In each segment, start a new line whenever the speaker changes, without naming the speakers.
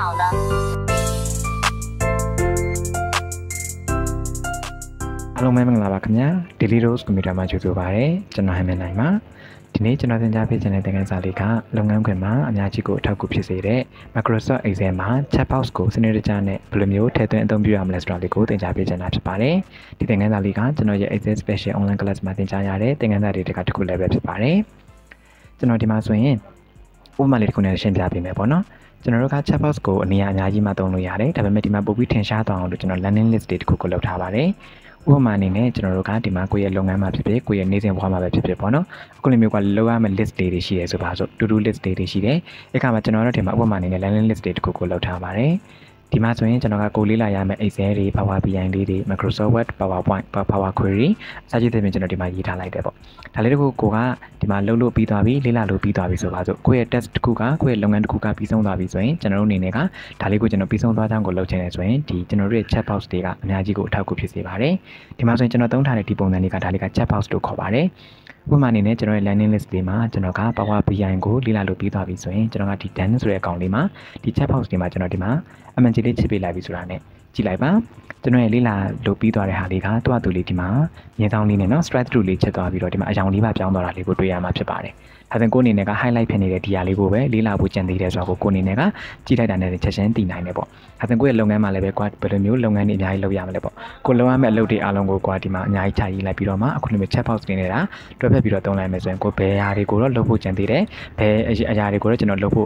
好了。
Hello， 妹们，大家好 ，Daily Rose Computer မှာကြိုဆိုပါရစေ။ကျွန်တော်ဟမ်မန်နိုင်ပါ။ဒီနေ့ကျွန်တော်သင်ကြားပေးချင်တဲ့သင်ခန်းစာလေးကလုပ်ငန်းခွင်မှာအများကြီးကိုအထောက်အကူဖြစ်စေတဲ့ Microsoft Excel မှာ Checkbox ကိုစနစ်တကျနဲ့ဘယ်လိုမျိုးထည့်သွင်းအသုံးပြုရမလဲဆိုတာလေးကိုသင်ကြားပေးချင်တာဖြစ်ပါတယ်။ဒီသင်ခန်းစာလေးကကျွန်တော်ရဲ့ Excel Special Online Class မှာသင်ကြားရတဲ့သင်ခန်းစာတွေတစ်ခုလည်းပဲဖြစ်ပါတယ်။ကျွန်တော်ဒီမှာဆိုရင်ဥပမာလေးတစ်ခုနဲ့ရှင်းပြပေးမယ်ပေါ့နော်။ကျွန်တော်တို့က Checkbox ကိုအနေအများကြီးမှသုံးလို့ရတယ်။ဒါပေမဲ့ဒီမှာပို့ပြီးထင်ရှားသွားအောင်လို့ကျွန်တော် Learning List တွေတစ်ခုကိုလုပ်ထားပါတယ်။ဥပမာအနေနဲ့ကျွန်တော်တို့ကဒီမှာကိုယ့်ရဲ့လုပ်ငန်းမှာဖြစ်ဖြစ်ကိုယ့်ရဲ့နေ့စဉ်ဘဝမှာပဲဖြစ်ဖြစ်ပေါ့နော်အခုလိုမျိုးကလောက်ရမယ့် list တွေရှိတယ်ဆိုပါစို့ to do list တွေရှိတယ်အဲ့ခါမှာကျွန်တော်တို့ဒီမှာဥပမာအနေနဲ့ learning list တွေတစ်ခုကိုလောက်ထားပါတယ်ဒီမှာဆိုရင်ကျွန်တော်ကကိုလေးလာရမယ့် Excel တွေ Power BI လေးတွေ Microsoft Word PowerPoint Power Query စသဖြင့်ကျွန်တော်ဒီမှာရေးထားလိုက်တယ်ပေါ့ဒါလေးတခုကိုကဒီမှာလုပ်လို့ပြီးသွားပြီလေးလာလို့ပြီးသွားပြီဆိုပါစို့ကိုယ့်ရဲ့ test တစ်ခုကကိုယ့်ရဲ့လုပ်ငန်းတစ်ခုကပြီးဆုံးသွားပြီဆိုရင်ကျွန်တော်တို့အနေနဲ့ကဒါလေးကိုကျွန်တော်ပြီးဆုံးသွားကြောင်းကိုလုပ်ချင်တယ်ဆိုရင်ဒီကျွန်တော်တို့ရဲ့ Checkbox တွေကအများကြီးကိုအထောက်အကူဖြစ်စေပါတယ်ဒီမှာဆိုရင်ကျွန်တော်သုံးထားတဲ့ဒီပုံစံလေးကဒါလေးက Checkbox လို့ခေါ်ပါတယ်ဥပမာအနေနဲ့ကျွန်တော်ရဲ့ learning list လေးမှာကျွန်တော်က Power BI ကိုလေ့လာလို့ပြီးသွားပြီဆိုရင်ကျွန်တော်ကဒီ done ဆိုတဲ့အကောင်လေးမှာဒီ Checkbox တွေမှာကျွန်တော်ဒီမှာအမှန်ကြီးလေးချစ်ပေးလိုက်ပြီဆိုတာနဲ့ကြည့်လိုက်ပါကျွန်တော်ရဲ့လေ့လာလို့ပြီးသွားတဲ့ဟာလေးကတွားသူလေးဒီမှာမြင်းဆောင်လေးနဲ့နော် strike through လေးချက်သွားပြီးတော့ဒီမှာအယောင်လေးပါပြောင်းသွားတာလေးကိုတွေ့ရမှာဖြစ်ပါတယ်ဒါဆိုကိုအနေနဲ့က highlight ဖြစ်နေတဲ့ဒီဟာလေးကိုပဲလေ့လာဖို့ကြံသေးတယ်ဆိုတော့ကိုအနေနဲ့ကကြည့်လိုက်တာနဲ့ချက်ချင်းသိနိုင်တယ်ပေါ့ဒါဆိုကိုရဲ့လုပ်ငန်းမှာလည်းပဲကွာဘယ်လိုမျိုးလုပ်ငန်းတွေအများကြီးလုပ်ရမလဲပေါ့ကိုလုပ်ရမယ့်အလုပ်တွေအားလုံးကိုကွာဒီမှာအများကြီးခြာရေးလိုက်ပြီးတော့မှအခုလိုမျိုး Checkbox တွေနေတာတွဲဖက်ပြီးတော့သုံးလိုက်မယ်ဆိုရင်ကိုဘယ်ဟာတွေကိုတော့လုပ်ဖို့ကြံသေးတယ်ဘယ်အရာတွေကိုတော့ကျွန်တော်လုပ်ဖို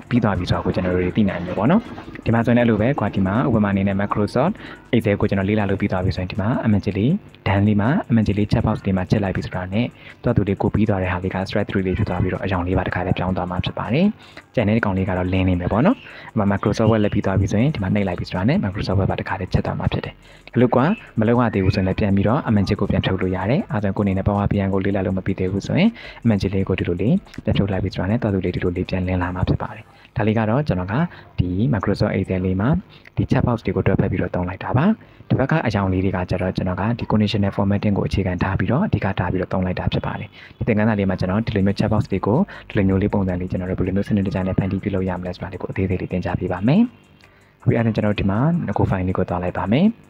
့ပြီးသွားပြီဆိုတော့ကိုကျွန်တော်တို့သိနိုင်မယ်ပေါ့နော်ဒီမှာဆိုရင်အဲ့လိုပဲကွာဒီမှာဥပမာအနေနဲ့ Microsoft Excel ကိုကျွန်တော်လေ့လာလို့ပြီးသွားပြီဆိုရင်ဒီမှာအမှန်ကြီးလေး done လေးမှာအမှန်ကြီးလေး Checkbox တွေမှာချက်လိုက်ပြီဆိုတာနဲ့တွားသူလေးကိုပြီးသွားတဲ့ဟာလေးက strike through လေးဖြစ်သွားပြီးတော့အယောင်လေးပါတစ်ခါလေးပြောင်းသွားမှာဖြစ်ပါတယ်။ကျန်တဲ့ကောင်လေးကတော့လင်းနေမယ်ပေါ့နော်။ဒီမှာ Microsoft Word လက်ပြီးသွားပြီဆိုရင်ဒီမှာနှိပ်လိုက်ပြီဆိုတာနဲ့ Microsoft Word ပါတစ်ခါလေးချက်သွားမှာဖြစ်တယ်။ဒီလိုကမလုပ်ရသေးဘူးဆိုရင်လည်းပြန်ပြီးတော့အမှန်ချစ်ကိုပြန်ဖြုတ်လို့ရတယ်။အဲဒါကိုအနေနဲ့ Power BI ကိုလေ့လာလို့မပြီးသေးဘူးဆိုရင်အမှန်ချစ်လေးကိုဒီလိုလေးပြန်ဖြုတ်လိုက်ပြီဆိုတာနဲ့တော်သူလေးဒီလိုလေးပြန်လင်းလာမှာဖြစ်ပါတယ်။ဒါလေးကတော့ကျွန်တော်ကဒီ Microsoft Excel လေးမှာဒီ Checkbox တွေကိုတွဲဖက်ပြီးတော့သုံးလိုက်တာပါ။ဒီဘက်ကအကြောင်းလေးတွေကကျတော့ကျွန်တော်ကဒီ conditional formatting ကိုအခြေခံထားပြီးတော့အဓိကထားပြီးတော့သုံးလိုက်တာဖြစ်ပါတယ်။ဒီသင်ခန်းစာလေးမှာကျွန်တော်ဒီလိုမျိုး Checkbox တွေကိုဒီလိုမျိုးလေးပုံစံလေးကျွန်တော်တို့ဘယ်လိုမျိုးစနစ်တကျနဲ့ဖန်တီးပြလို့ရမလဲဆိုတာလေးကိုအသေးသေးလေးသင်ကြားပေးပါမယ်။အခုအဲ့ဒါကျွန်တော်ဒီမှာငကို file လေးကိုသွားလိုက်ပါမယ်။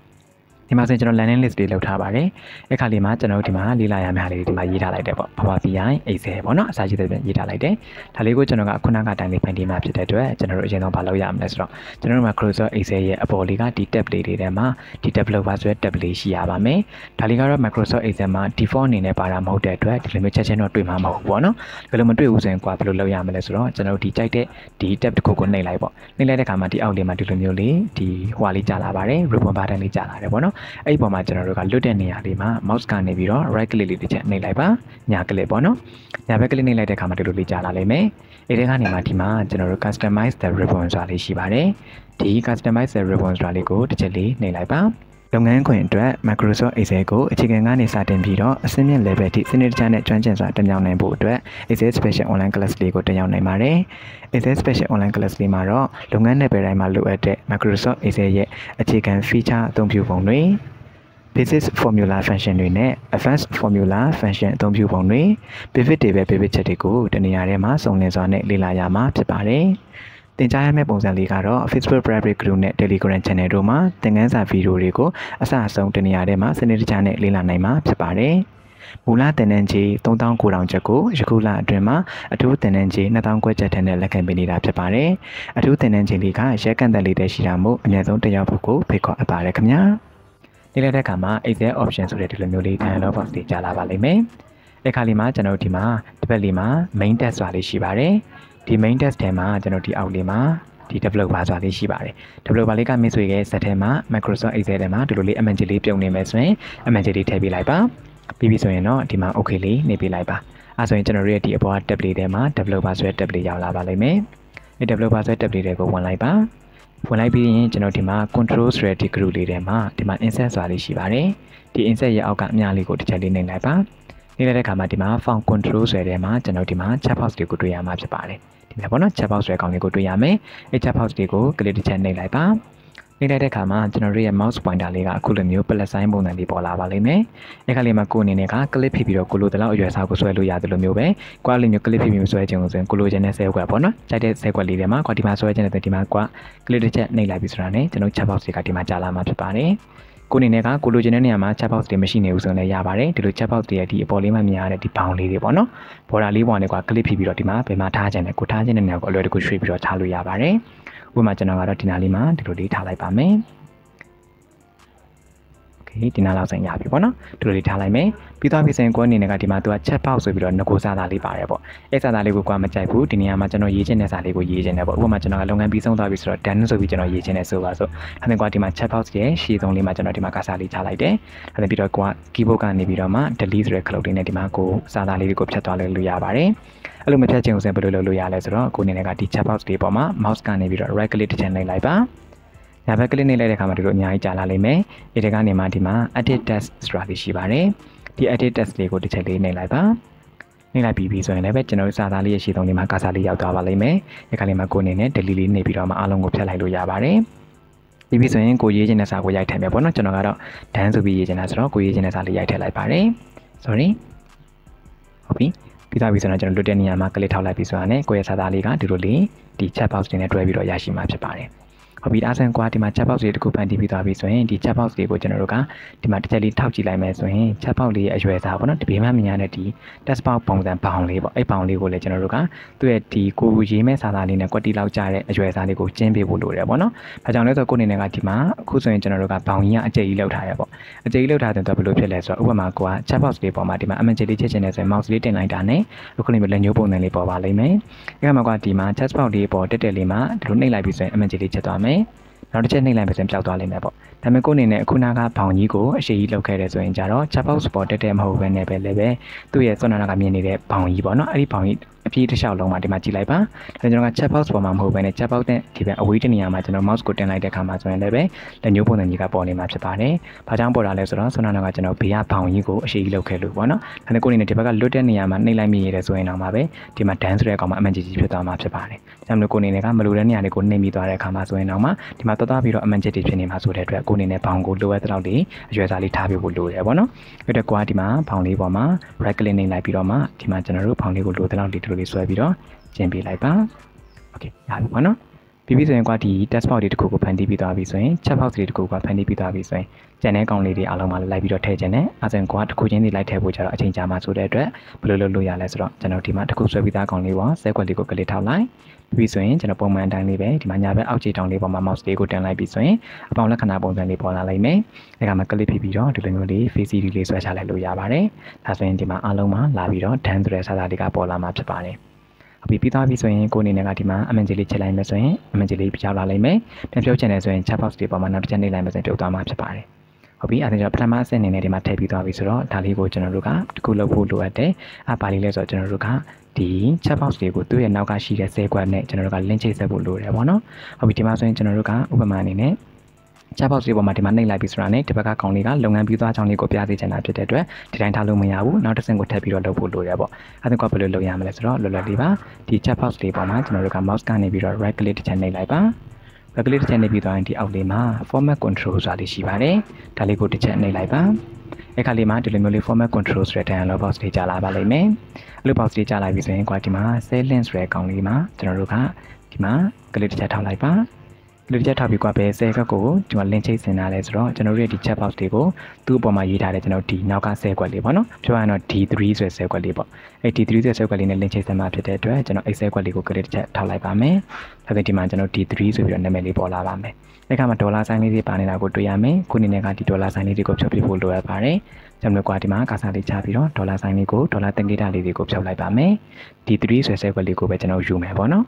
ဒီမှာဆိုရင်ကျွန်တော် learning list တွေလောက်ထားပါတယ်။အခါလေးမှာကျွန်တော်ဒီမှာလေ့လာရမယ့်ဟာလေးဒီမှာရေးထားလိုက်တယ်ပေါ့။ Power BI Excel ပေါ့နော်။အစားရှိတဲ့ရေးထားလိုက်တယ်။ဒါလေးကိုကျွန်တော်ကခုနကတိုင်းလေးဖန်တီးမှဖြစ်တဲ့အတွက်ကျွန်တော်တို့အရင်ဆုံးမလုပ်ရမလဲဆိုတော့ကျွန်တော်တို့မှာ Microsoft Excel ရဲ့အပေါ်လေးကဒီ tab လေးတွေထဲမှာဒီ developer ဆိုတဲ့ tab လေးရှိရပါမယ်။ဒါလေးကတော့ Microsoft Excel မှာ default အနေနဲ့ပါတာမဟုတ်တဲ့အတွက်ဒီလိုမျိုးချက်ချင်းတော့တွေ့မှာမဟုတ်ဘူးပေါ့နော်။ဘယ်လိုမတွေ့ဘူးဆိုရင်ကွာဘယ်လိုလုပ်ရမလဲဆိုတော့ကျွန်တော်တို့ဒီကြိုက်တဲ့ဒီ tab တစ်ခုကိုနှိပ်လိုက်ပေါ့။နှိပ်လိုက်တဲ့အခါမှာဒီအောက်လေးမှာဒီလိုမျိုးလေးဒီဟိုဟာလေးကြာလာပါတယ် ribbon button လေးကြာလာတယ်ပေါ့နော်။အဲ့ဒီပေါ်မှာကျွန်တော်တို့ကလွတ်တဲ့နေရာလေးမှာ mouse ကနေပြီးတော့ right click လေးတစ်ချက်နှိပ်လိုက်ပါညာ click ပေါ့နော်ညာဘက် click နှိပ်လိုက်တဲ့အခါမှာဒီလိုလေးကြာလာလိမ့်မယ်အဲ့ဒီကနေမှဒီမှာကျွန်တော်တို့ customize the ribbon ဆိုတာလေးရှိပါတယ်ဒီ customize the ribbon ဆိုတာလေးကိုတစ်ချက်လေးနှိပ်လိုက်ပါလုပ်ငန်းခွင်အတွက် Microsoft Excel ကိုအခြေခံကနေစတင်ပြီးတော့အဆင့်မြင့် level ထိစနစ်တကျနဲ့ကျွမ်းကျင်စွာတက်မြောက်နိုင်ဖို့အတွက် Excel Special Online Class လေးကိုတက်ရောက်နိုင်ပါတယ်။ Excel Special Online Class လေးမှာတော့လုပ်ငန်းနယ်ပယ်တိုင်းမှာလိုအပ်တဲ့ Microsoft Excel ရဲ့အခြေခံ feature အသုံးပြုပုံတွေBasic Formula Function တွေနဲ့ Advanced Formula Function အသုံးပြုပုံတွေ Pivot Table Pivot ချက်တွေကိုတနေရာထဲမှာစုံလင်စွာနဲ့လေ့လာရမှာဖြစ်ပါတယ်။သင်ကြားရမယ့်ပုံစံလေးကတော့ Facebook Private Group နဲ့ Telegram Channel တို့မှာသင်ခန်းစာဗီဒီယိုတွေကိုအစအဆုံးတနေရာထဲမှာစနစ်တကျနဲ့လေ့လာနိုင်မှာဖြစ်ပါတယ်။မူလသင်တန်းကြီး3900ကျပ်ကိုယခုလအတွင်းမှာအထူးသင်တန်းကြီး2000ကျပ်ထက်နဲ့လက်ခံပေးနေတာဖြစ်ပါတယ်။အထူးသင်တန်းကြီးလေးကရက်ကန်သက်လေးတည်းရှိတာမို့အများဆုံးတက်ရောက်ဖို့ကိုဖိတ်ခေါ်အပ်ပါတယ်ခင်ဗျာ။နေ့လက်တဲ့အခါမှာ Excel option ဆိုတဲ့ဒီလိုမျိုးလေး dialog box တွေကြာလာပါလိမ့်မယ်။အခါလေးမှာကျွန်တော်ဒီမှာဒီဘက်လေးမှာ main text ဆိုတာလေးရှိပါတယ်။ဒီ main text ထဲမှာကျွန်တော်ဒီအောက်လေးမှာဒီ developer ဆိုတာလေးရှိပါတယ်။ developer လေးကမိတ်ဆွေရဲ့ဇာတ်ထဲမှာ Microsoft Excel ထဲမှာဒီလိုလေးအမှန်ကြီးလေးပြုံနေမယ်ဆိုရင်အမှန်ကြီးလေးထည့်ပေးလိုက်ပါ။ပြီးပြီဆိုရင်တော့ဒီမှာ okay လေးနှိပ်ပေးလိုက်ပါ။အဲဆိုရင်ကျွန်တော်ရဲ့ဒီအပေါ် tab လေးထဲမှာ developer ဆိုတဲ့ tab လေးရောက်လာပါလိမ့်မယ်။ဒီ developer ဆိုတဲ့ tab လေးတွေကိုဝင်လိုက်ပါ။ဝင်လိုက်ပြီးရင်ကျွန်တော်ဒီမှာ control ဆိုတဲ့ဒီ group လေးထဲမှာဒီမှာ insert ဆိုတာလေးရှိပါတယ်ဒီ insert ရဲ့အောက်ကအများလေးကိုတစ်ချက်လေးနှိပ်လိုက်ပါနှိပ်လိုက်တဲ့အခါမှာဒီမှာ font control ဆိုတဲ့ထဲမှာကျွန်တော်ဒီမှာ checkbox တွေကိုတွေ့ရမှာဖြစ်ပါတယ်ဒီမှာပေါ့နော် checkbox ဆိုတဲ့ကောင်လေးကိုတွေ့ရမယ်အဲ checkbox တွေကို click တစ်ချက်နှိပ်လိုက်ပါ နှိပ်လိုက်တဲ့အခါမှာကျွန်တော်တို့ရဲ့ mouse pointer လေးကအခုလိုမျိုး plus sign ပုံစံလေးပေါ်လာပါလိမ့်မယ်။အဲ့ခါလေးမှာကိုအနေနဲ့က click ဖြစ်ပြီးတော့ကိုလိုတလောက်အရွယ်စားကိုဆွဲလို့ရတယ်လို့မျိုးပဲ။ကိုကလေးမျိုး click ဖြစ်ပြီးဆွဲခြင်းလို့ဆိုရင်ကိုလိုချင်တဲ့ဆဲကွက်ပေါ့နော်။ကြိုက်တဲ့ဆဲကွက်လေးတွေမှာကိုဒီမှာဆွဲခြင်းတဲ့ဒီမှာကို click တစ်ချက်နှိပ်လိုက်ပြီးဆိုတာနဲ့ကျွန်တော် checkbox တွေကဒီမှာကြာလာမှာဖြစ်ပါတယ်။ကိုအနေနဲ့ကကိုလိုချင်တဲ့နေရာမှာ checkbox တွေမရှိနေဘူးဆိုရင်လည်းရပါတယ်။ဒီလို checkbox တွေရဲ့ဒီအပေါ်လေးမှာမြင်ရတဲ့ဒီ bound လေးတွေပေါ့နော်။ border လေးပေါ်နဲ့ကို click ဖြစ်ပြီးတော့ဒီမှာဘယ်မှာထားခြင်းလဲကိုထားခြင်းတဲ့နေရာကိုအလွယ်တကူရွှေ့ပြီးတော့ထားလို့ရပါတယ်။ဥပမာကျွန်တော်ကတော့ဒီနားလေးမှာဒီလိုလေးထားလိုက်ပါမယ်။ဒီနားလောက်ဆိုင်ရပြီပေါ့နော်ဒီလိုလေးထားလိုက်မယ်ပြီးသွားပြီဆိုရင်ကိုအနေနဲ့ကဒီမှာသူက checkbox ဆိုပြီးတော့ငကိုစာသားလေးပါတယ်ပေါ့အဲ့စာသားလေးကိုကိုမကြိုက်ဘူးဒီနေရာမှာကျွန်တော်ရေးချင်တဲ့စာလေးကိုရေးချင်တယ်ပေါ့ဥပမာကျွန်တော်ကလုပ်ငန်းပြီးဆုံးသွားပြီဆိုတော့ done ဆိုပြီးကျွန်တော်ရေးချင်တယ်ဆိုပါဆိုဒါနဲ့ကိုဒီမှာ checkbox ရဲ့ရှေ့ဆုံးလေးမှာကျွန်တော်ဒီမှာကစာလေးထားလိုက်တယ်ဒါနဲ့ပြီးတော့ကိုက keyboard ကနေပြီးတော့မှ delete ဆိုတဲ့ခလုတ်လေးနဲ့ဒီမှာကိုစာသားလေးတွေကိုဖြတ်သွားလို့ရပါတယ်အဲ့လိုမဖြတ်ချင်ဘူးဆိုရင်ဘယ်လိုလုပ်လို့ရလဲဆိုတော့ကိုအနေနဲ့ကဒီ checkbox လေးပေါ်မှာ mouse ကနေပြီးတော့ right click တစ်ချက်နှိပ်လိုက်ပါညာဘက်ကလစ်နှိပ်လိုက်တဲ့အခါမှာဒီလိုအများကြီးကြာလာလိမ့်မယ်။ဒီတကနေမှဒီမှာ edit text ဆိုတာလေးရှိပါတယ်။ဒီ edit text လေးကိုတစ်ချက်လေးနှိပ်လိုက်ပါ။နှိပ်လိုက်ပြီးဆိုရင်လည်းပဲကျွန်တော်တို့စာသားလေးရဲ့ရှေ့ဆုံးလေးမှာကာစာလေးရောက်သွားပါလိမ့်မယ်။ဒီခါလေးမှာကိုအနေနဲ့ delete လေးနှိပ်ပြီးတော့မှအားလုံးကိုဖျက်လိုက်လို့ရပါတယ်။ပြီးဆိုရင်ကိုရေးချင်တဲ့စာကိုရိုက်ထည့်မယ်ပေါ့နော်။ကျွန်တော်ကတော့ done ဆိုပြီးရေးချင်တာဆိုတော့ကိုရေးချင်တဲ့စာလေးရိုက်ထည့်လိုက်ပါတယ်။ sorry ဟုတ်ပြီ။ပြီးသားပြီဆိုတော့ကျွန်တော်လွတ်တဲ့နေရာမှာ click ထောက်လိုက်ပြီးဆိုတာနဲ့ကိုရဲ့စာသားလေးကဒီလိုလေးဒီ checkbox တွေနဲ့တွဲပြီးတော့ရရှိမှာဖြစ်ပါတယ်။ဟုတ်ပြီအားစံကွာဒီမှာ checkbox တွေတခုဖန်တီးပြီးသွားပြီဆိုရင်ဒီ checkbox တွေကိုကျွန်တော်တို့ကဒီမှာတစ်ချက်လေးထောက်ကြည့်လိုက်မယ်ဆိုရင် checkbox လေးရဲ့အရွယ်စားပေါ့နော်ဒီဘေးမှာမြင်ရတဲ့ဒီ text box ပုံစံဘောင်လေးပေါ့အဲ့ဘောင်လေးကိုလည်းကျွန်တော်တို့ကသူ့ရဲ့ဒီကိုရေးမဲ့စာသားလေးနဲ့ကွက်တီလောက်ကြတဲ့အရွယ်စားလေးကိုကျင်းပေးဖို့လိုတယ်ပေါ့နော်။ဒါကြောင့်လဲဆိုကိုအနေနဲ့ကဒီမှာအခုဆိုရင်ကျွန်တော်တို့ကဘောင်ကြီးကအကျယ်ကြီးလောက်ထားရပေါ့။အကျယ်ကြီးလောက်ထားတဲ့တော့ဘယ်လိုဖြစ်လဲဆိုတော့ဥပမာကိုက checkbox လေးပေါ်မှာဒီမှာအမှန်ကြီးလေးချက်ချင်နေဆိုရင် mouse လေးတင်လိုက်တာနဲ့အခုလေးမျိုးလက်ညှိုးပုံစံလေးပေါ်ပါလိမ့်မယ်။အဲ့မှာကဒီမှာ checkbox လေးပေါ်တက်တက်လေးမှာဒီလိုနှိပ်လိုက်ပြီးဆိုရင်အမှန်ကြီးလေးချက်သွားမယ်နောက်တစ်ချက်နှိပ်လိုက်ပြီးဆိုရင်ပျောက်သွားလိမ့်မယ်ပေါ့ဒါပေမဲ့ကိုအနေနဲ့အခုနာကဘောင်ကြီးကိုအရှိကြီးလောက်ခဲ့တယ်ဆိုရင်ကြတော့ checkbox ပေါ်တက်တက်မဟုတ်ဘဲနဲ့ပဲလည်းပဲသူ့ရဲ့စွမ်းနာကမြင်နေတဲ့ဘောင်ကြီးပေါ့နော်အဲ့ဒီဘောင်ကြီးအပြည့်တစ်လျှောက်လုံးမှာဒီမှာကြည့်လိုက်ပါဒါကျွန်တော်က checkbox ပေါ်မှာမဟုတ်ဘဲနဲ့ checkbox နဲ့ဒီဘက်အဝေးတနေရာမှာကျွန်တော် mouse ကိုတင်လိုက်တဲ့အခါမှာဆိုရင်လည်းပဲလက်ညှိုးပုံစံကြီးကပေါ်နေမှာဖြစ်ပါတယ်ဘာကြောင့်ပေါ်တာလဲဆိုတော့စွမ်းနာကကျွန်တော်ဘေးကဘောင်ကြီးကိုအရှိကြီးလောက်ခဲ့လို့ပေါ့နော်ဒါနဲ့ကိုအနေနဲ့ဒီဘက်ကလွတ်တဲ့နေရာမှာနှိပ်လိုက်မိရတယ်ဆိုရင်တော့မှာပဲဒီမှာ dance ဆိုတဲ့ကောင်မှာအမှန်ကြီးဖြစ်သွားမှာဖြစ်ပါတယ်ဒါကြောင့်မလို့ကိုအနေနဲ့ကမလိုတဲ့နေရာလေးကိုနှိပ်မိသွားတဲ့အခါမှာဆိုရင်တော့မှာဒီမှာသွားပြီးတော့အမှန်ကြီးဖြစ်နေမှာဆိုတဲ့အတွက်ကိုအနေနဲ့ဘောင်ကိုလိုအပ်တဲ့လောက်လေးအရွယ်စားလေးထားပေးဖို့လိုတယ်ပေါ့နော်အဲ့တော့ကိုကဒီမှာဘောင်လေးပေါ်မှာ right click နှိပ်လိုက်ပြီးတော့မှဒီမှာကျွန်တော်တို့ဘောင်လေးကိုလိုတဲ့လောက်လေးဒီလိုလေးဆွဲပြီးတော့ကျင်းပေးလိုက်ပါโอเคရပြီပေါ့နော်ပြီးပြီဆိုရင်ကွာဒီ text box တွေတခုကိုဖန်တီးပြီးသွားပြီဆိုရင် checkbox တွေတခုကိုဖန်တီးပြီးသွားပြီဆိုရင်ကျန်တဲ့ကောင်လေးတွေအားလုံးမှာလိုက်ပြီးတော့ထည့်ခြင်းနဲ့အဲဆိုရင်ကွာတခုချင်းစီလိုက်ထည့်ဖို့ကြတော့အချိန်ကြာမှဆိုတဲ့အတွက်ဘယ်လိုလုပ်လို့ရလဲဆိုတော့ကျွန်တော်ဒီမှာတခုဆွဲပြီးသားကောင်လေးပေါ့ဆဲကွက်လေးကိုကလေးထောက်လိုက်ပြီးဆိုရင်ကျွန်တော်ပုံမှန်အတိုင်းလေးပဲဒီမှာညာဘက်အောက်ခြေတောင်လေးပေါ်မှာ mouse လေးကိုတင်လိုက်ပြီးဆိုရင်အပေါင်းလက္ခဏာပုံစံလေးပေါ်လာလိမ့်မယ်အဲကမှာကလစ်ဖြစ်ပြီးတော့ဒီလိုမျိုးလေး face CD လေးဆွဲချလိုက်လို့ရပါတယ်ဒါဆိုရင်ဒီမှာအားလုံးမှာလာပြီးတော့ done ဆိုတဲ့စာသားလေးကပေါ်လာမှာဖြစ်ပါတယ်ပြီးသွားပြီဆိုရင်ကိုအနေနဲ့ကဒီမှာအမှန်ကြီးလေးချက်လိုက်မယ်ဆိုရင်အမှန်ကြီးလေးပြောင်းလာလိမ့်မယ်ပြန်ပြုတ်ချင်တယ်ဆိုရင် checkbox တွေပေါ်မှာနောက်တစ်ချက်နှိပ်လိုက်မယ်ဆိုရင်ပြုတ်သွားမှာဖြစ်ပါတယ်ဟုတ်ပြီအဲဒီတော့ပထမအဆင့်အနေနဲ့ဒီမှာထည့်ပြီးသွားပြီဆိုတော့ဒါလေးကိုကျွန်တော်တို့ကတခုလုပ်ဖို့လိုအပ်တယ်ပါလေးလဲဆိုတော့ကျွန်တော်တို့ကဒီ checkbox တွေကိုသူ့ရဲ့နောက်ကရှိတဲ့ဆဲကွက်နဲ့ကျွန်တော်တို့က link ချိတ်ဆက်ဖို့လိုတယ်ပေါ့နော်ဟုတ်ပြီဒီမှာဆိုရင်ကျွန်တော်တို့ကဥပမာအနေနဲ့ checkbox တွေပေါ်မှာဒီမှာနှိပ်လိုက်ပြီးဆိုတာနဲ့ဒီဘက်ကကောင်လေးကလုပ်ငန်းပြီးသွားကြောင်းလေးကိုပြသိချင်တာဖြစ်တဲ့အတွက်ဒီတိုင်းထားလို့မရဘူးနောက်တစ်ဆင့်ကိုထပ်ပြီးတော့လုပ်ဖို့လိုတယ်ပေါ့အဲဒီကဘယ်လိုလုပ်ရမလဲဆိုတော့လွယ်လွယ်လေးပါဒီ checkbox တွေပေါ်မှာကျွန်တော်တို့က mouse ကနေပြီးတော့ right click တစ်ချက်နှိပ်လိုက်ပါ right click တစ်ချက်နှိပ်ပြီးသွားရင်ဒီအောက်လေးမှာ format control ဆိုတာလေးရှိပါတယ်ဒါလေးကိုတစ်ချက်နှိပ်လိုက်ပါအခါလေးမှာဒီလိုမျိုးလေး format control ဆိုတဲ့ dialog box တွေကြာလာပါလိမ့်မယ်အဲ့လို box တွေကြာလာပြီဆိုရင်ကွာဒီမှာ cell link ဆိုတဲ့ကောင်လေးမှာကျွန်တော်တို့ကဒီမှာ click တစ်ချက်ထောက်လိုက်ပါလူတစ်ချက်ထောက်ပြီးကွာပဲဆဲကပ်ကိုဒီမှာ link ချိတ်ဆင်ထားလဲဆိုတော့ကျွန်တော်တို့ရဲ့ဒီ checkbox တွေကိုသူ့အပေါ်မှာရေးထားတယ်ကျွန်တော်ဒီနောက်ကဆဲကွက်လေးပေါ့နော်ပြောရရင်တော့ D3 ဆိုတဲ့ဆဲကွက်လေးပေါ့အဲ့ D3 ဆိုတဲ့ဆဲကွက်လေးနဲ့ link ချိတ်ဆင်မှာဖြစ်တဲ့အတွက်ကျွန်တော်အဲ့ဆဲကွက်လေးကို click တစ်ချက်ထောက်လိုက်ပါမယ်ဒါဆိုဒီမှာကျွန်တော် D3 ဆိုပြီးတော့နာမည်လေးပေါ်လာပါမယ်အဲ့ခါမှာဒေါ်လာဆိုင်လေးတွေပါနေတာကိုတွေ့ရမယ်ခုအနေနဲ့ကဒီဒေါ်လာဆိုင်လေးတွေကိုဖြုတ်ပြဖို့လိုရပါတယ်ကျွန်တော်ကွာဒီမှာကာစာလေးချပြီးတော့ဒေါ်လာဆိုင်လေးကိုဒေါ်လာတင်ကိတာလေးတွေကိုဖြုတ်လိုက်ပါမယ် D3 ဆိုတဲ့ဆဲကွက်လေးကိုပဲကျွန်တော်ယူမယ်ပေါ့နော်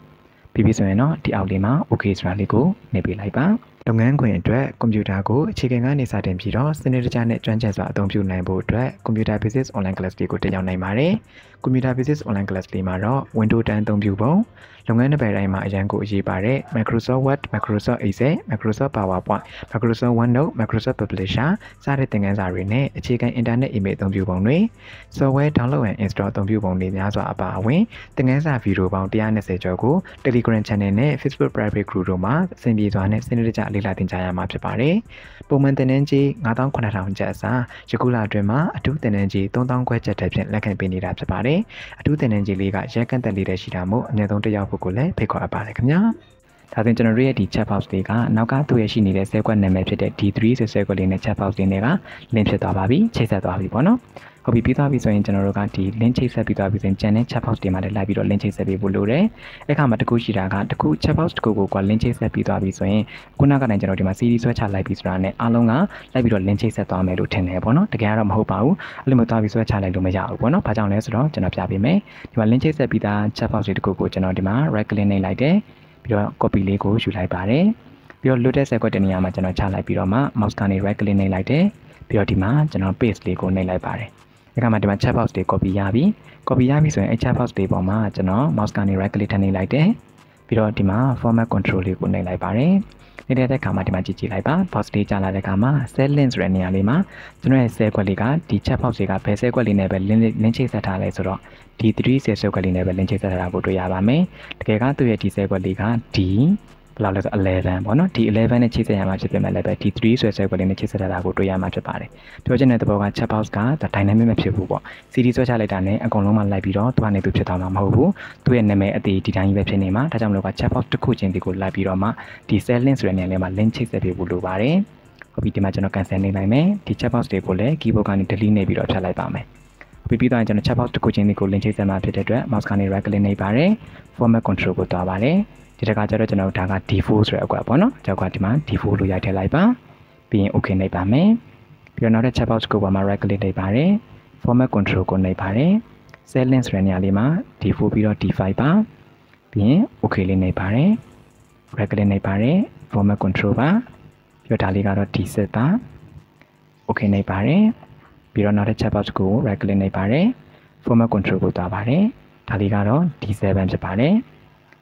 ပြီးပြီဆိုရင်တော့ဒီအောက်လေးမှာ okay ဆိုတာလေးကိုနှိပ်ပေးလိုက်ပါလုပ်ငန်းခွင်အတွက်ကွန်ပျူတာကိုအခြေခံကနေစတင်ပြီးတော့စနစ်တကျနဲ့ကျွမ်းကျင်စွာအသုံးပြုနိုင်ဖို့အတွက် Computer Basics Online Class လေးကိုတင်ရောက်နိုင်ပါတယ်။ Computer Basics Online Class လေးမှာတော့ Windows 10 အသုံးပြုပုံ လုပ်ငန်းတစ်ပယ်တိုင်းမှာအရန်ကိုအရေးပါတဲ့ Microsoft Word, Microsoft Excel, Microsoft PowerPoint, Microsoft OneNote, Microsoft Publisher စတဲ့သင်ခန်းစာတွေနဲ့အခြေခံ Internet Email အသုံးပြုပုံတွေ Software Download and Install အသုံးပြုပုံတွေများစွာအပါအဝင်သင်ခန်းစာဗီဒီယိုပေါင်း120ကျော်ကို Telegram Channel နဲ့ Facebook Private Group တို့မှာအဆင်ပြေစွာနဲ့စနစ်တကျလေ့လာသင်ကြားရမှာဖြစ်ပါတယ်။ပုံမှန်သင်တန်းကြီး 98,000 ကျပ်အစားယခုလအတွင်းမှာအထူးသင်တန်းကြီး 3,000 ခွဲကျပ်တဲ့ဖြင့်လက်ခံပေးနေတာဖြစ်ပါတယ်။အထူးသင်တန်းကြီးလေးကရက်ကန့်သက်လေးတဲ့ရှိတာမို့အနည်းဆုံးတစ်ယောက်ဖို့ကိုလည်းဖိတ်ခေါ်အပ်ပါတယ်ခင်ဗျာ။ဒါဆိုရင်ကျွန်တော်တို့ရဲ့ဒီ Checkbox တွေကနောက်ကသူ့ရဲ့ရှိနေတဲ့ဆဲကွက်နာမည်ဖြစ်တဲ့ D3 ဆိုဆဲကွက်လေးနဲ့ Checkbox တွေနဲ့က link ဖြစ်သွားပါပြီ။ချိတ်ဆက်သွားပြီပေါ့နော်။ဟုတ်ပြီပြီးသွားပြီဆိုရင်ကျွန်တော်တို့ကဒီ link ချိတ်ဆက်ပြီးသွားပြီဆိုရင်ကျန်တဲ့ Checkbox တွေမှာလည်းလိုက်ပြီးတော့ link ချိတ်ဆက်ပေးဖို့လိုတယ်။အဲ့ခါမှာတခုရှိတာကတခု Checkbox တခုကိုက link ချိတ်ဆက်ပြီးသွားပြီဆိုရင်ခုနကတိုင်းကျွန်တော်ဒီမှာ CD ဆွဲချလိုက်ပြီးဆိုတာနဲ့အားလုံးကလိုက်ပြီးတော့ link ချိတ်ဆက်သွားမယ်လို့ထင်တယ်ပေါ့နော်။တကယ်ကတော့မဟုတ်ပါဘူး။အဲ့လိုမျိုးသွားပြီးဆွဲချလိုက်လို့မရဘူးပေါ့နော်။ဘာကြောင့်လဲဆိုတော့ကျွန်တော်ပြပေးမယ်။ဒီမှာ link ချိတ်ဆက်ပြီးသား Checkbox တွေတခုကိုကျွန်တော်ဒီမှာ right click နှိပ်လိုက်တယ်။ပြီးတော့ copy လေးကိုယူလိုက်ပါတယ်။ပြီးတော့ လွတ်တဲ့ဆဲကွက်တနေရာမှာကျွန်တော်ချလိုက်ပြီးတော့မှ mouse ကနေ right click နှိပ်လိုက်တယ်။ပြီးတော့ဒီမှာကျွန်တော် paste လေးကိုနှိပ်လိုက်ပါတယ်။ဒီကမှာဒီမှာ checkbox တွေ copy ရပြီ copy ရပြီဆိုရင်အဲ checkbox တွေပေါ်မှာကျွန်တော် mouse ကနေ right click ထပ်နှိပ်လိုက်တယ်။ပြီးတော့ဒီမှာ format control လေးကိုနှိပ်လိုက်ပါတယ်။နေတဲ့အခါမှာဒီမှာကြည့်လိုက်ပါ box လေးကြာလာတဲ့အခါမှာ cell link ဆိုတဲ့နေရာလေးမှာကျွန်တော်ရဲ့ cell ကွက်လေးကဒီ checkbox တွေကဘယ် cell ကွက်လေးနဲ့ပဲ link ချိတ်ဆက်ထားလဲဆိုတော့ဒီ 3 cell ကွက်လေးနဲ့ပဲ link ချိတ်ဆက်ထားတာကိုတွေ့ရပါမယ်။တကယ်ကသူ့ရဲ့ဒီ cell ကွက်လေးကဒီဘယ်လောက်လဲဆို11ပေါ့နော်ဒီ11နဲ့ချိတ်ဆက်ရမှာဖြစ်ပေမဲ့လည်းပဲဒီ3ဆွဲကွက်လေးနဲ့ချိတ်ဆက်ထားတာကိုတွေ့ရမှာဖြစ်ပါတယ်ပြောချင်တဲ့သဘောက Checkbox က dynamic မဖြစ်ဘူးပေါ့ CD ဆွဲချလိုက်တာနဲ့အကုန်လုံးမှလိုက်ပြီးတော့သူကနေသူဖြစ်သွားမှာမဟုတ်ဘူးသူ့ရဲ့နာမည်အသေးဒီတိုင်းကြီးပဲဖြစ်နေမှာဒါကြောင့်မလို့က Checkbox တစ်ခုချင်းဒီကိုလိုက်ပြီးတော့မှဒီ cell link ဆိုတဲ့နေရာလေးမှာ link ချိတ်ဆက်ပေးဖို့လိုပါတယ်ဟုတ်ပြီဒီမှာကျွန်တော် cancel နေလိုက်မယ်ဒီ Checkbox တွေကိုလည်း keyboard ကနေ delete နေပြီးတော့ဖြတ်လိုက်ပါမယ်ပြီးတော့ကျွန်တော် Checkbox တစ်ခုချင်းဒီကို link ချိတ်ဆက်မှာဖြစ်တဲ့အတွက် mouse ကနေ right click နှိပ်ပါတယ် format control ကိုတွားပါတယ်ဒီတခါကျတော့ကျွန်တော်တို့ဒါက default ဆိုတဲ့အကွက်ပေါ့နော်ကြောက်ကဒီမှာ default လို့ရိုက်ထည့်လိုက်ပါပြီးရင် okay နှိပ်ပါမယ်ပြီးတော့နောက်တဲ့ checkbox ကိုပါမှာ right click နှိပ်ပါတယ် format control ကိုနှိပ်ပါတယ် cell link ဆိုတဲ့နေရာလေးမှာ default ပြီးတော့ D5 ပါပြီးရင် okay လေးနှိပ်ပါတယ် right click နှိပ်ပါတယ် format control ပါပြီးတော့ဒါလေးကတော့ D6 ပါ okay နှိပ်ပါတယ်ပြီးတော့နောက်တဲ့ checkbox ကို right click နှိပ်ပါတယ် format control ကိုတွားပါတယ်ဒါလေးကတော့ D7 ဖြစ်ပါတယ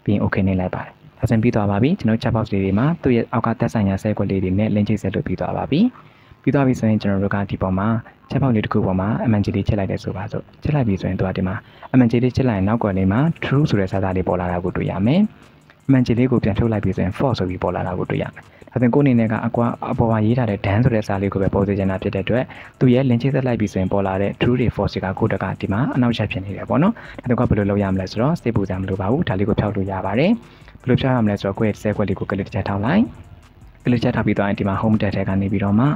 ်ပြီးရင် okay နှိပ်လိုက်ပါတယ်ဒါဆိုရင်ပြီးသွားပါပြီကျွန်တော် checkbox လေးတွေမှာသူ့ရဲ့အောက်ကသက်ဆိုင်ရာဆဲကွက်လေးတွေနဲ့ link ချိတ်ဆက်လို့ပြီးသွားပါပြီပြီးသွားပြီဆိုရင်ကျွန်တော်တို့ကဒီပေါ်မှာ checkbox လေးတစ်ခုပေါ်မှာ MNG လေးချက်လိုက်တယ်ဆိုပါစို့ချက်လိုက်ပြီဆိုရင်သူကဒီမှာ MNG လေးချက်လိုက်ရင်နောက်ကွယ်လေးမှာ true ဆိုတဲ့စာသားလေးပေါ်လာတာကိုတွေ့ရမယ် MNG လေးကိုပြန်ထုတ်လိုက်ပြီဆိုရင် false ဆိုပြီးပေါ်လာတာကိုတွေ့ရမယ်ဒါဆိုရင်ကိုယ်အနေနဲ့ကအပေါ်မှာရေးထားတဲ့ done ဆိုတဲ့စာလေးကိုပဲပေါ်စေချင်တာဖြစ်တဲ့အတွက်သူရဲ့ link ချိတ်ဆက်လိုက်ပြီဆိုရင်ပေါ်လာတဲ့ true တွေ false တွေကကိုယ်တကဒီမှာအနောက်ချက်ဖြစ်နေတယ်ပေါ့နော်ဒါတော့ဘယ်လိုလုပ်ရမလဲဆိုတော့စိတ်ပူစရာမလိုပါဘူးဒါလေးကိုဖြောက်လို့ရပါတယ်ဘယ်လိုဖြောက်ရမလဲဆိုတော့ကိုယ့်ရဲ့ဆဲကွက်လေးကိုကလစ်တစ်ချက်ထောက်လိုက်ကလစ်ချက်ထောက်ပြီးတော့ဒီမှာ home tab ထဲကနေပြီးတော့မှ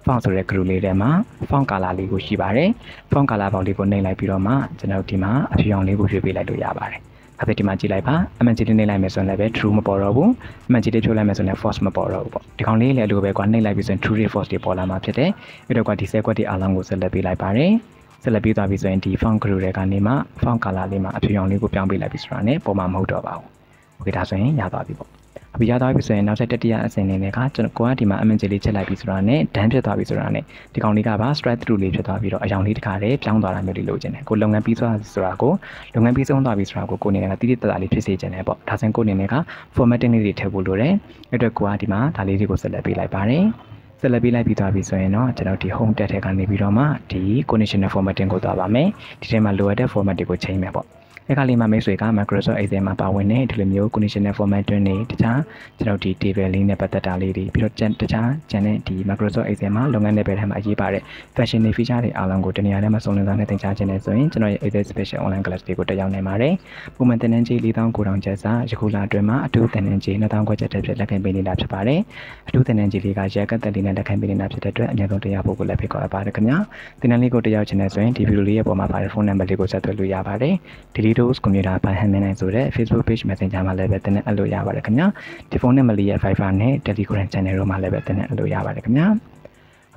font ဆိုတဲ့ group လေးထဲမှာ font color လေးကိုရှိပါတယ် font color ပေါင်းလေးကိုနှိပ်လိုက်ပြီးတော့မှကျွန်တော်ဒီမှာအဖြူရောင်လေးကိုရွေးပေးလိုက်လို့ရပါတယ်ဒါပေမဲ့ဒီမှာကြည့်လိုက်ပါ MNG လေးနှိပ်လိုက်မယ်ဆိုရင်လည်းပဲ true မပေါ်တော့ဘူး MNG လေးဖြုတ်လိုက်မယ်ဆိုရင် false မပေါ်တော့ဘူးပေါ့ဒီကောင်လေးလည်းအလိုပဲကွာနှိပ်လိုက်ပြီးဆိုရင် true တွေ false တွေပေါ်လာမှာဖြစ်တယ်အဲ့တော့ကွာဒီဆဲကွက်တွေအားလုံးကိုဆက်လက်ပေးလိုက်ပါတယ်ဆက်လက်ပြီးသွားပြီဆိုရင်ဒီ font group တွေကနေမှ font color လေးမှာအဖြူရောင်လေးကိုပြောင်းပေးလိုက်ပြီးဆိုတာနဲ့ပေါ်မှာမဟုတ်တော့ပါဘူးโอเคဒါဆိုရင်ရသွားပြီပေါ့အပြရသွားပြီဆိုရင်နောက်ထပ်တတိယအဆင့်လေးကကျွန်တော်ကိုကဒီမှာ MNG လေးချက်လိုက်ပြီးဆိုတာနဲ့ done ဖြစ်သွားပြီဆိုတာနဲ့ဒီကောင်လေးကပါ straight through လေးဖြစ်သွားပြီးတော့အရောင်လေးတစ်ခါတည်းပြောင်းသွားတာမျိုးလေးလိုချင်တယ်ကိုလုပ်ငန်းပြီးသွားဆိုတာကိုလုပ်ငန်းပြီးဆုံးသွားပြီဆိုတာကိုကိုအနေနဲ့တိတိတတ်တာလေးဖြစ်စေချင်တယ်ပေါ့ဒါဆိုရင်ကိုအနေနဲ့က formatting လေးတွေထည့်ဖို့လိုတယ်အဲ့အတွက်ကိုကဒီမှာဒါလေးတွေကိုဆက်လက်ပေးလိုက်ပါတယ်ဆက်လက်ပေးလိုက်ပြီးသွားပြီဆိုရင်တော့ကျွန်တော်ဒီ home tab ထဲကနေပြီးတော့မှဒီ conditional formatting ကိုသွားပါမယ်ဒီထဲမှာလိုအပ်တဲ့ format တွေကိုချိန်မယ်ပေါ့အဲ့ခါလေးမှာမိတ်ဆွေက Microsoft Excel မှာပါဝင်တဲ့ဒီလိုမျိုး conditional format တွင်းနေတခြားကျွန်တော်ဒီ table လေးနဲ့ပတ်သက်တာလေးတွေပြီးတော့တခြားကျန်တဲ့ဒီ Microsoft Excel မှာလုပ်ငန်းတွေပဲထဲမှာအရေးပါတဲ့ function တွေ feature တွေအားလုံးကိုတနေရာထဲမှာစုံလင်စွာနဲ့သင်ကြားခြင်းနဲ့ဆိုရင်ကျွန်တော်ရဲ့ Excel special online class တွေကိုတက်ရောက်နိုင်ပါတယ်ပုံမှန်သင်တန်းကြီး 4,900 ကျပ်စာယခုလအတွင်းမှာအထူးသင်တန်းကြီး 2,000 ကျပ်တက်ဖြစ်လက်ခံပေးနေတာဖြစ်ပါတယ်အထူးသင်တန်းကြီးလေးကရက်ကတ်တက်လေးနဲ့လက်ခံပေးနေတာဖြစ်တဲ့အတွက်အများဆုံးတရားဖို့ကိုလည်းဖိတ်ခေါ်ပါတယ်ခင်ဗျာသင်တန်းလေးကိုတက်ရောက်ခြင်းနဲ့ဆိုရင်ဒီဗီဒီယိုလေးရဲ့ပေါ်မှာပါတဲ့ phone number လေးကိုဆက်သွယ်လို့ရပါတယ် Deletos Computer ဟန်မင်းနိုင်ဆိုတဲ့ Facebook page Messenger မှာလည်းပဲတင်တဲ့အလို့ရပါတယ်ခင်ဗျာဒီဖုန်းနဲ့မလီရဲ့ Viber နဲ့ Telegram channel တို့မှာလည်းပဲတင်တဲ့အလို့ရပါတယ်ခင်ဗျာ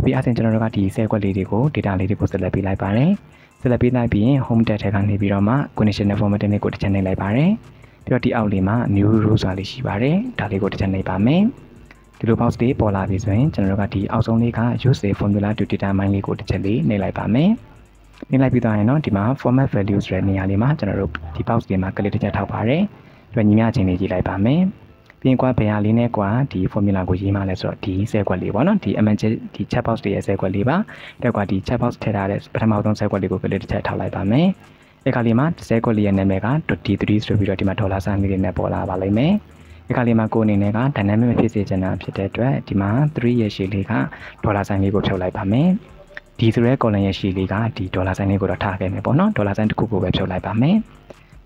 ပြီးအားဖြင့်ကျွန်တော်တို့ကဒီဆဲကွက်လေးတွေကို data လေးတွေကိုဆက်လက်ပေးလိုက်ပါတယ်ဆက်လက်ပေးလိုက်ပြီးရင် home tab ထဲကနေပြီးတော့မှ conditional formatting လေးကိုတစ်ချက်နှိပ်လိုက်ပါတယ်ပြီးတော့ဒီအောက်လေးမှာ new row ဆိုတာလေးရှိပါတယ်ဒါလေးကိုတစ်ချက်နှိပ်ပါမယ်ဒီလို box လေးပေါ်လာပြီဆိုရင်ကျွန်တော်တို့ကဒီအောက်ဆုံးလေးက use the formula to determine လေးကိုတစ်ချက်လေးနှိပ်လိုက်ပါမယ်နှိပ်လိုက်ပြီးတော့ရင်တော့ဒီမှာ format value ဆိုတဲ့နေရာလေးမှာကျွန်တော်တို့ဒီ box လေးမှာ click တစ်ချက်ထောက်ပါတယ် အတွက်ညီမျှချင်းလေးရေးလိုက်ပါမယ်ပြင်ကွာဘယ်ဟာလေးနဲ့ကွာဒီ formula ကိုရေးမှလဲဆိုတော့ဒီဆဲကွက်လေးပေါ့နော်ဒီ emergency ဒီ checkbox တွေရဲ့ဆဲကွက်လေးပါတက်ကွာဒီ checkbox ထည့်ထားတဲ့ပထမဆုံးဆဲကွက်လေးကိုကလေးတစ်ချက်ထောက်လိုက်ပါမယ်အခါလေးမှာဆဲကွက်လေးရဲ့နာမည်က .d3 ဆိုပြီးတော့ဒီမှာဒေါ်လာစာလေးတွေနဲ့ပေါ်လာပါလိမ့်မယ်အခါလေးမှာကိုအနေနဲ့က dynamic ဖြစ်စေချင်တာဖြစ်တဲ့အတွက်ဒီမှာ3ရဲ့ရှည်လေးကဒေါ်လာစာလေးကိုဖြုတ်လိုက်ပါမယ်ဒီဆိုရဲ column ရဲ့ရှည်လေးကဒီဒေါ်လာစာလေးကိုတော့ထားခဲ့မယ်ပေါ့နော်ဒေါ်လာစာတစ်ခုကိုပဲဖြုတ်လိုက်ပါမယ်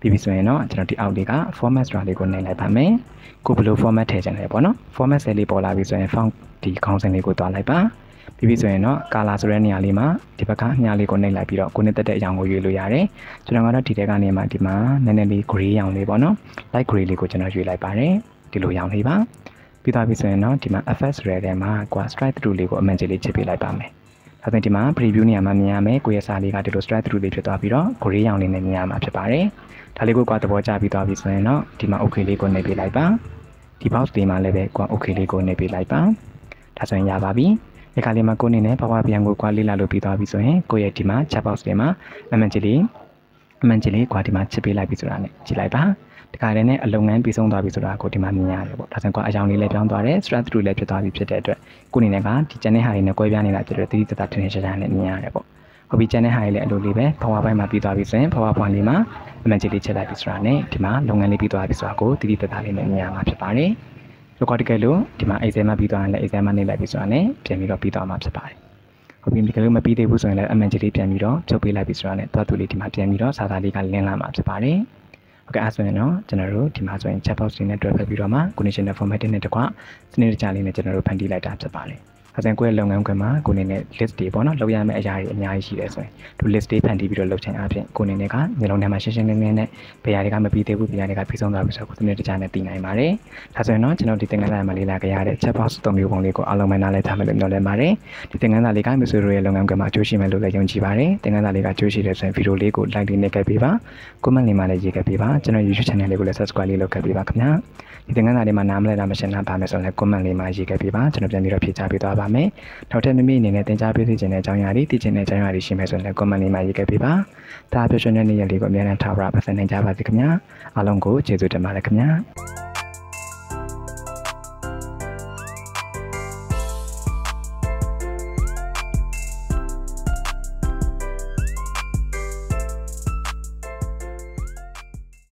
ပြီးပြီဆိုရင်တော့ကျွန်တော်ဒီအောက်လေးက format ဆိုတာလေးကိုနှိပ်လိုက်ပါမယ်ကိုဘယ်လို format ထည့်ချင်လဲပေါ့နော် format cell လေးပေါ်လာပြီဆိုရင် font ဒီခေါင်းစဉ်လေးကိုတွားလိုက်ပါပြီးပြီဆိုရင်တော့ color ဆိုတဲ့နေရာလေးမှာဒီဘက်ကညာလေးကိုနှိပ်လိုက်ပြီးတော့ကိုနဲ့တက်တဲ့အရောင်ကိုရွေးလို့ရတယ်ကျွန်တော်ကတော့ဒီထဲကနေမှဒီမှာနည်းနည်းလေး gray ရောင်လေးပေါ့နော် light gray လေးကိုကျွန်တော်ရွေးလိုက်ပါတယ်ဒီလိုရောင်လေးပါပြီးသွားပြီဆိုရင်တော့ဒီမှာ effect ဆိုတဲ့နေရာမှာကွာ strike through လေးကိုအမှန်ကြီးလေးချစ်ပေးလိုက်ပါမယ်ဒါဆိုရင်ဒီမှာ preview နေရာမှာမြင်ရမယ်ကိုရဲ့စာလေးကဒီလို strike through လေးဖြစ်သွားပြီးတော့ gray ရောင်လေးနဲ့မြင်ရမှာဖြစ်ပါတယ်ဒါလေးကိုကွာသဘောကျပြီးသွားပြီဆိုရင်တော့ဒီမှာ okay လေးကိုနှိပ်ပေးလိုက်ပါဒီ box လေးမှာလည်းပဲကွာ okay လေးကိုနှိပ်ပေးလိုက်ပါဒါဆိုရင်ရပါပြီဒီကလေးမှာကိုနေနဲ့ဘာဝပြန်ကိုကွာလေးလာလို့ပြီးသွားပြီဆိုရင်ကိုရဲ့ဒီမှာ checkbox တွေမှာအမှန်ကြီးလေးကွာဒီမှာချစ်ပေးလိုက်ပြီဆိုတာနဲ့ကြည့်လိုက်ပါဒီကလေးနဲ့အလုံငန်းပြီးဆုံးသွားပြီဆိုတာကိုဒီမှာမြင်ရတယ်ပေါ့ဒါဆိုရင်ကွာအကြောင်းလေးလည်းပြောင်းသွားတယ် straight through လည်းဖြစ်သွားပြီဖြစ်တဲ့အတွက်ကိုနေနဲ့ကဒီကျန်တဲ့ဟာတွေနဲ့ကွဲပြားနေတာဖြစ်တဲ့တိတိကျကျထင်ထင်ရှားရှားနဲ့မြင်ရတယ်ပေါ့ဟုတ်ပြီကျန်တဲ့ဟာတွေလည်းအလိုလေးပဲဘာဝပိုင်းမှာပြီးသွားပြီဆိုရင်ဘာဝပွားလေးမှာအမှန်ကြီးလေးချက်လိုက်ပြီဆိုတာနဲ့ဒီမှာလုပ်ငန်းလေးပြီးသွားပြီဆိုတာကိုတိတိကျကျလေးနဲ့မြင်ရမှာဖြစ်ပါတယ်လောကတကယ်လို့ဒီမှာ exam မှာပြီးသွားရင်လည်း exam မှာနေလိုက်ပြီဆိုတာနဲ့ပြန်ပြီးတော့ပြီးသွားမှာဖြစ်ပါတယ်ဟုတ်ပြီဒီကလေးမပြီးသေးဘူးဆိုရင်လည်းအမှန်ကြီးလေးပြန်ပြီးတော့ချုပ်ပေးလိုက်ပြီဆိုတာနဲ့တွားတူလေးဒီမှာပြန်ပြီးတော့စာသားလေးကလင်းလာမှာဖြစ်ပါတယ်ဟုတ်ကဲ့အဲ့ဆိုရင်တော့ကျွန်တော်တို့ဒီမှာဆိုရင် checkbox တွေနဲ့တွဲဖက်ပြီးတော့မှ conditional formatting နဲ့တကွစနစ်တကျလေးနဲ့ကျွန်တော်တို့ဖန်တီးလိုက်တာဖြစ်ပါတယ်အစဉ်ကိုယ့်ရဲ့လုပ်ငန်းခွင်မှာကိုနေနဲ့ list တွေပေါ့နော်လုပ်ရမယ့်အရာတွေအများကြီးရှိတယ်ဆိုရင်ဒီ list တွေဖန်တီးပြီးတော့လုပ်ချင်အားဖြင့်ကိုနေနဲ့ကမျိုးလုံးထဲမှာရှင်းရှင်းလင်းလင်းနဲ့ဘယ်ဟာတွေကမပြီးသေးဘူးဘယ်ဟာတွေကပြီးဆုံးသွားပြီဆိုတော့ကိုစနစ်တကျနဲ့သိနိုင်ပါတယ်ဒါဆိုရင်တော့ကျွန်တော်ဒီသင်ခန်းစာမှာလေ့လာကြရတဲ့ checkbox 3မျိုးပုံလေးကိုအားလုံးပဲနားလည်ထားမယ်လို့မျှော်လင့်ပါတယ်ဒီသင်ခန်းစာလေးကမျိုးစုရဲ့လုပ်ငန်းခွင်မှာအကျိုးရှိမယ်လို့လည်းယုံကြည်ပါတယ်သင်ခန်းစာလေးကအကျိုးရှိတယ်ဆိုရင်ဗီဒီယိုလေးကို like လေးနဲ့ခဲ့ပေးပါ comment လေးမှာလည်းရေးခဲ့ပေးပါကျွန်တော် YouTube channel လေးကိုလည်း subscribe လေးလုပ်ခဲ့ပေးပါခင်ဗျာဒီသင်ခန်းစာလေးမှာနားမလည်တာမရှင်းတာပါမယ်ဆိုရင်လည်း comment လေးမှာရေးခဲ့ပေးပါကျွန်တော်ပြန်ပြီးတော့ဖြေချပေးသွားပါမယ်နောက်ထပ်မိမိအနေနဲ့သင်ကြားပေးသိချင်တဲ့အကြောင်းအရာတွေသိချင်တဲ့အကြောင်းအရာတွေရှိမယ်ဆိုရင်လည်း comment လေးမှာရေးခဲ့ပေးပါဒါအပြည့်အစုံတဲ့နေ့ရက်လေးကိုအများနဲ့ထားပါပတ်စံနိုင်ကြပါစေခင်ဗျာအားလုံးကိုကျေးဇူးတင်ပါတယ်ခင်ဗျာ